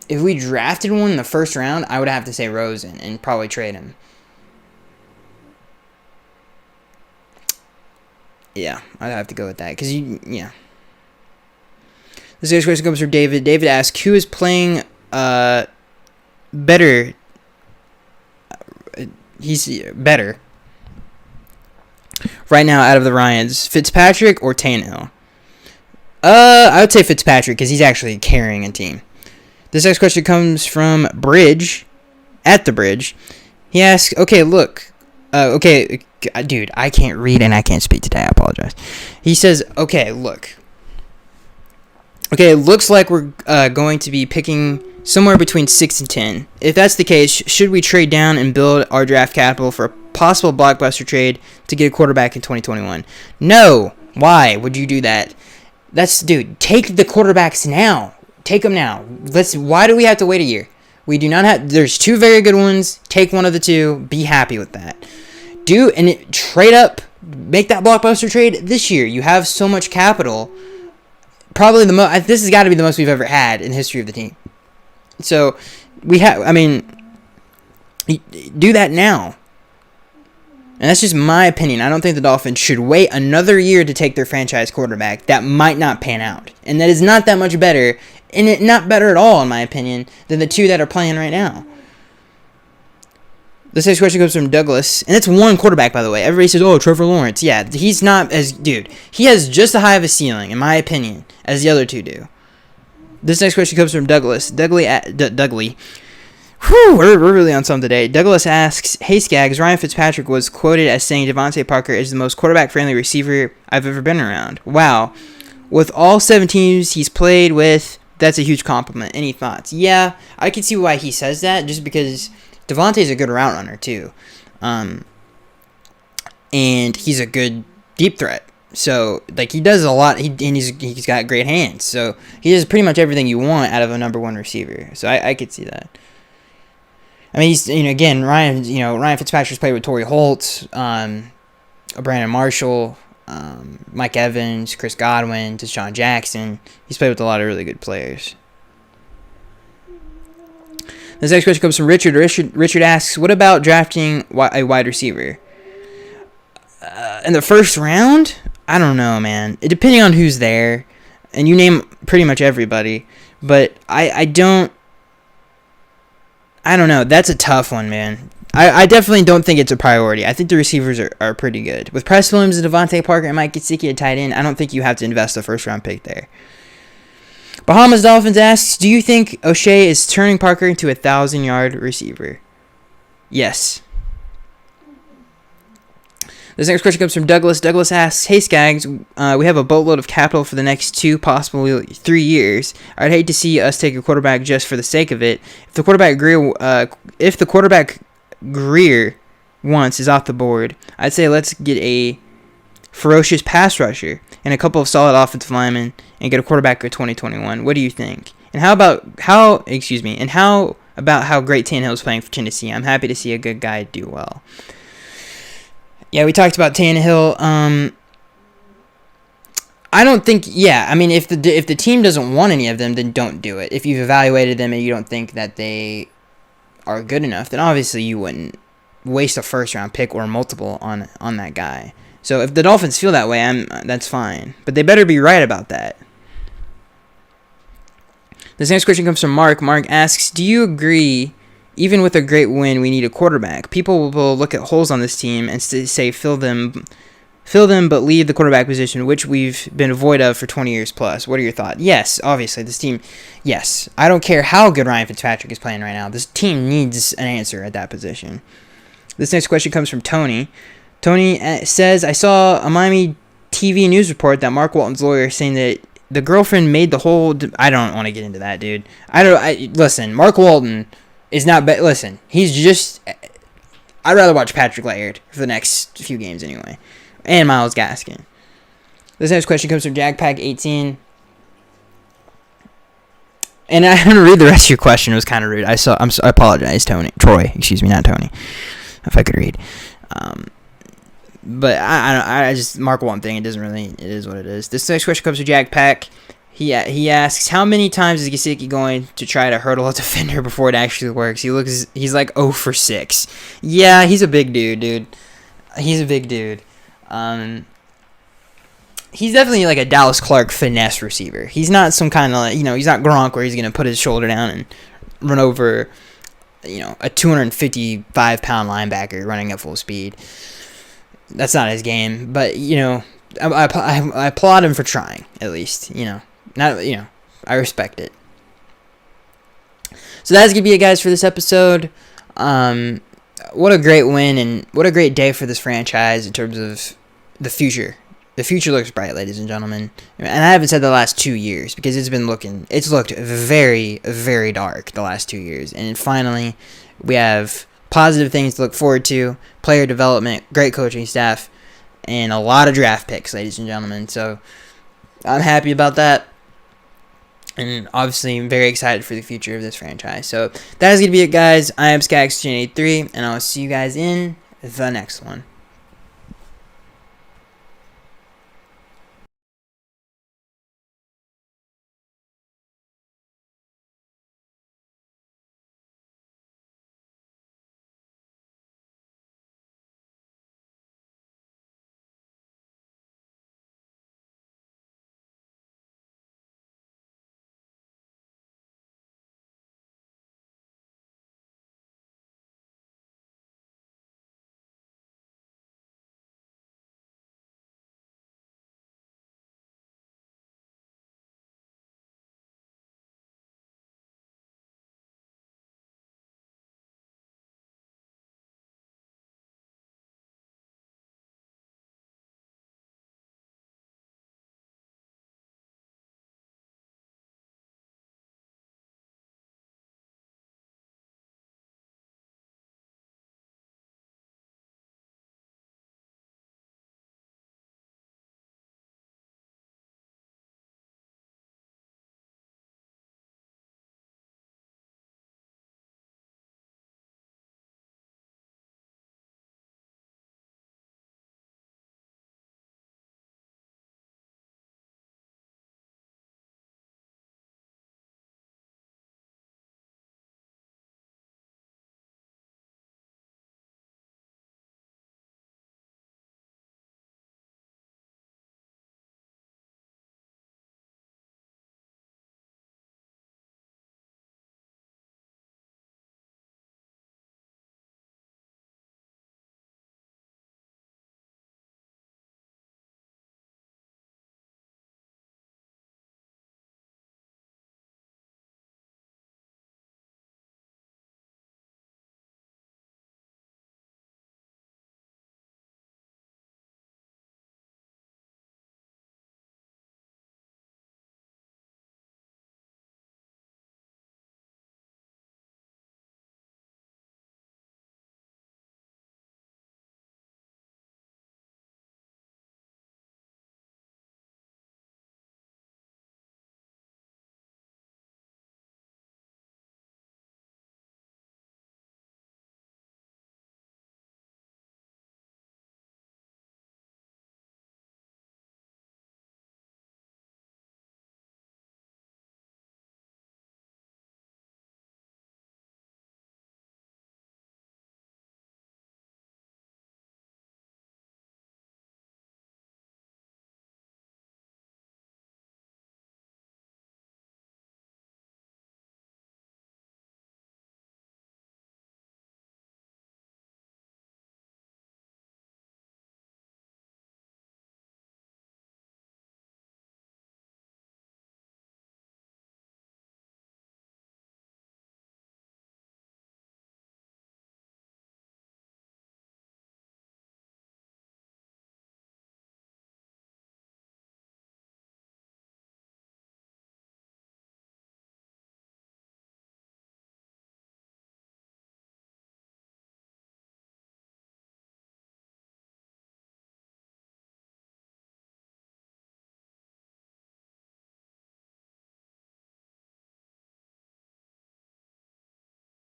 If we drafted one in the first round, I would have to say Rosen and probably trade him. Yeah, I'd have to go with that. Because, yeah. This next question comes from David. David asks, who is playing better? He's better right now out of the Ryans, Fitzpatrick or Tannehill? I would say Fitzpatrick because he's actually carrying a team. This next question comes from Bridge, at the Bridge. He asks, dude, I can't read and I can't speak today. I apologize. He says, it looks like we're going to be picking somewhere between 6 and 10. If that's the case, should we trade down and build our draft capital for a possible blockbuster trade to get a quarterback in 2021? No. Why would you do that? Dude, take the quarterbacks now. Take them now. Why do we have to wait a year? We do not have. There's 2 very good ones. Take one of the 2. Be happy with that. Trade up. Make that blockbuster trade this year. You have so much capital. Probably the most. This has got to be the most we've ever had in the history of the team. So we have. Do that now. And that's just my opinion. I don't think the Dolphins should wait another year to take their franchise quarterback. That might not pan out. And that is not that much better, and not better at all, in my opinion, than the 2 that are playing right now. This next question comes from Douglas. And it's one quarterback, by the way. Everybody says, Trevor Lawrence. Yeah, he's not as... Dude, he has just as high of a ceiling, in my opinion, as the other 2 do. This next question comes from Douglas. Dougley. Whew, we're really on something today. Douglas asks, hey Skaggs, Ryan Fitzpatrick was quoted as saying Devontae Parker is the most quarterback-friendly receiver I've ever been around. Wow. With all 7 teams he's played with, that's a huge compliment. Any thoughts? Yeah, I can see why he says that, just because Devontae's a good route runner, too. And he's a good deep threat. So, he does a lot, and he's got great hands. So, he does pretty much everything you want out of a number 1 receiver. So, I could see that. He's, again, Ryan Fitzpatrick's played with Torrey Holt, Brandon Marshall, Mike Evans, Chris Godwin, Deshaun Jackson. He's played with a lot of really good players. This next question comes from Richard. Richard asks, what about drafting a wide receiver? In the first round? I don't know, man. Depending on who's there, and you name pretty much everybody, but I don't know. That's a tough one, man. I definitely don't think it's a priority. I think the receivers are pretty good. With Press Williams and Devontae Parker and Mike Gesicki at tight end, I don't think you have to invest a first-round pick there. Bahamas Dolphins asks, do you think O'Shea is turning Parker into a 1,000-yard receiver? Yes. This next question comes from Douglas. Douglas asks, hey Skaggs, we have a boatload of capital for the next 2, possibly 3 years. I'd hate to see us take a quarterback just for the sake of it. If the quarterback Greer wants is off the board, I'd say let's get a ferocious pass rusher and a couple of solid offensive linemen and get a quarterback for 2021. What do you think? And how about how great Tannehill is playing for Tennessee? I'm happy to see a good guy do well. Yeah, we talked about Tannehill. I don't think. Yeah, if the team doesn't want any of them, then don't do it. If you've evaluated them and you don't think that they are good enough, then obviously you wouldn't waste a first-round pick or multiple on that guy. So if the Dolphins feel that way, that's fine. But they better be right about that. This next question comes from Mark. Mark asks, do you agree, even with a great win, we need a quarterback? People will look at holes on this team and say fill them fill them but leave the quarterback position, which we've been void of for 20 years plus. What are your thoughts? Yes, obviously, this team, yes. I don't care how good Ryan Fitzpatrick is playing right now. This team needs an answer at that position. This next question comes from Tony. Tony says, I saw a Miami TV news report that Mark Walton's lawyer saying that the girlfriend made the whole... I don't want to get into that, dude. Listen, Mark Walton is not... Listen, he's just... I'd rather watch Patrick Laird for the next few games anyway. And Myles Gaskin. This next question comes from JackPack18. And I'm going to read the rest of your question. It was kind of rude. I apologize, Tony. Troy, excuse me, not Tony. If I could read. But I just... Mark Walton thing, it doesn't really... It is what it is. This next question comes from JackPack. He asks, how many times is Gesicki going to try to hurdle a defender before it actually works? He's like 0 for 6. Yeah, he's a big dude. He's a big dude. He's definitely like a Dallas Clark finesse receiver. He's not some kind of, he's not Gronk where he's going to put his shoulder down and run over, a 255-pound linebacker running at full speed. That's not his game. But, I applaud him for trying, at least, I respect it. So that's going to be it, guys, for this episode. What a great win and what a great day for this franchise in terms of the future. The future looks bright, ladies and gentlemen. And I haven't said the last 2 years because it's looked very, very dark the last 2 years. And finally, we have positive things to look forward to, player development, great coaching staff, and a lot of draft picks, ladies and gentlemen. So I'm happy about that. And obviously, I'm very excited for the future of this franchise. So that is going to be it, guys. I am Skaggs83, and I'll see you guys in the next one.